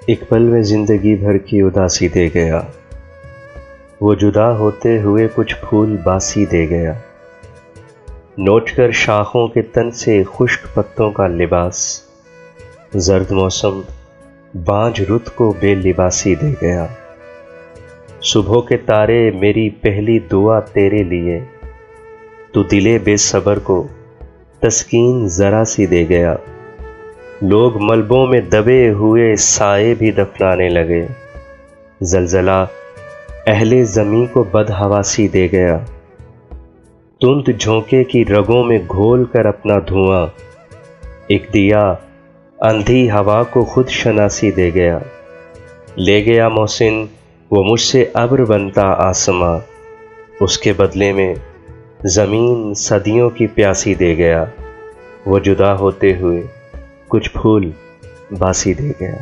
ایک پل میں زندگی بھر کی اداسی دے گیا، وہ جدا ہوتے ہوئے کچھ پھول باسی دے گیا، نوچ کر شاخوں کے تن سے خشک پتوں کا لباس، زرد موسم بانجھ رت کو بے لباسی دے گیا۔ صبح کے تارے میری پہلی دعا تیرے لیے، تو دلے بے صبر کو تسکین ذرا سی دے گیا۔ لوگ ملبوں میں دبے ہوئے سائے بھی دفنانے لگے، زلزلہ اہل زمیں کو بدحواسی دے گیا۔ تند جھونکے کی رگوں میں گھول کر اپنا دھواں، ایک دیا اندھی ہوا کو خود شناسی دے گیا۔ لے گیا محسن وہ مجھ سے ابر بنتا آسماں، اس کے بدلے میں زمین صدیوں کی پیاسی دے گیا۔ وہ جدا ہوتے ہوئے کچھ پھول باسی دے گیا۔